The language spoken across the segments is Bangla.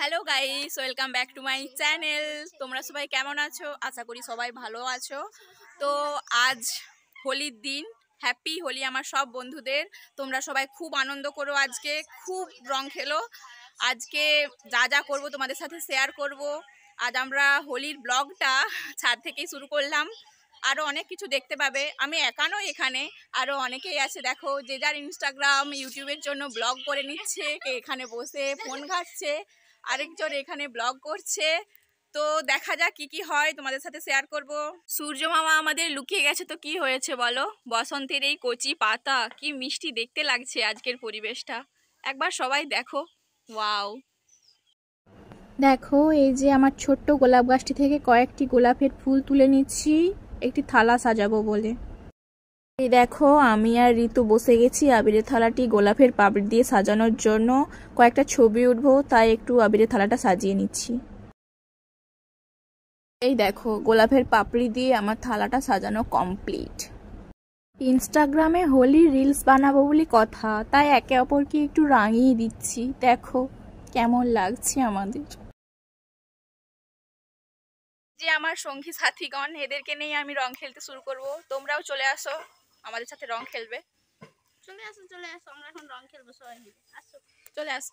Hello guys, welcome back to my channel. তোমরা সবাই কেমন আছো? আশা করি সবাই ভালো আছো। তো আজ হোলির দিন, হ্যাপি হোলি আমার সব বন্ধুদের। তোমরা সবাই খুব আনন্দ করো, আজকে খুব রং খেলো। আজকে যা যা করবো তোমাদের সাথে শেয়ার করব। আজ আমরা হোলির ব্লগটা ছাদ থেকেই শুরু করলাম। আরও অনেক কিছু দেখতে পাবে। আমি একা নই, এখানে আরও অনেকেই আছে। দেখো, যে যার ইনস্টাগ্রাম ইউটিউবের জন্য ব্লগ করে নিচ্ছে, কে এখানে বসে ফোন ঘাঁটছে, আরেকজন এখানে ব্লগ করছে। তো দেখা যাক কি কি হয়, তোমাদের সাথে শেয়ার করব। সূর্য মামা আমাদের লুকিয়ে গেছে, তো কি হয়েছে বলো? বসন্তের এই কচি পাতা, কি মিষ্টি দেখতে লাগছে আজকের পরিবেশটা, একবার সবাই দেখো। ওয়াও, দেখো, এই যে আমার ছোট্ট গোলাপ গাছটি থেকে কয়েকটি গোলাপের ফুল তুলে নিচ্ছি একটি থালা সাজাবো বলে। এই দেখো, আমি আর ঋতু বসে গেছি আবিরের থালাটি গোলাপের পাপড়ি দিয়ে সাজানোর জন্য। কয়েকটা ছবি উঠবো, তাই একটু আবিরের থালাটা সাজিয়ে নিচ্ছি। এই দেখো, গোলাপের পাপড়ি দিয়ে আমার থালাটা সাজানো কমপ্লিট। ইনস্টাগ্রামে হোলি রিলস বানাবো বলে কথা, তাই একে অপরকে একটু রাঙিয়ে দিচ্ছি। দেখো কেমন লাগছে আমাদের। যে আমার সঙ্গী সাথীগণ, এদেরকে নিয়ে আমি রং খেলতে শুরু করব। তোমরাও চলে আসো, আমাদের সাথে রং খেলবে। চলে আসো আমরা এখন রং খেলবো সবাই মিলে। আসো, চলে আসো।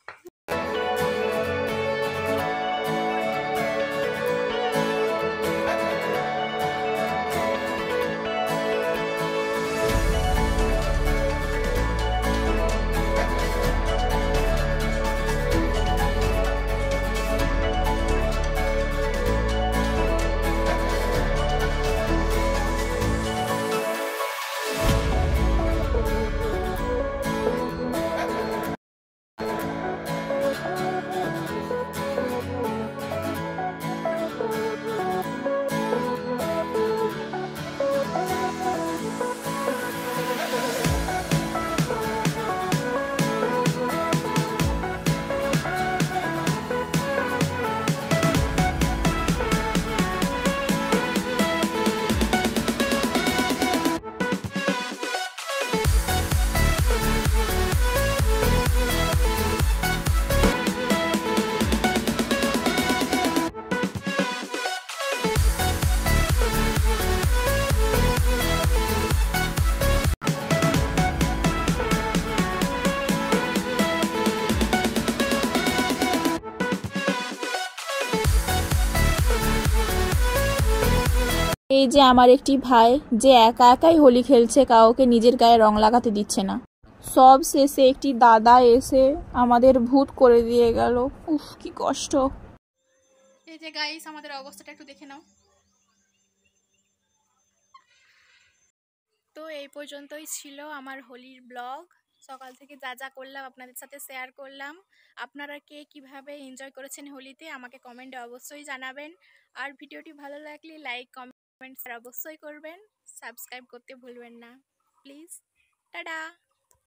এই যে আমার একটি ভাই, যে একা একাই হোলি খেলছে, কাউকে নিজের গায়ে রং লাগাতে দিচ্ছে না। সব শেষে একটি দাদা এসে আমাদের ভূত করে দিয়ে গেল। উফ, কি কষ্ট। এই যে গাইস, আমাদের অবস্থাটা একটু দেখে নাও। তো এই পর্যন্তই ছিল আমার হোলির ব্লগ। সকাল থেকে যা যা করলাম আপনাদের সাথে শেয়ার করলাম। আপনারা কে কিভাবে এনজয় করেছেন হোলিতে আমাকে কমেন্টে অবশ্যই জানাবেন। আর ভিডিওটি ভালো লাগলে লাইক কমেন্ট অবশ্যই করবেন। সাবস্ক্রাইব করতে ভুলবেন না প্লিজ। টাটা।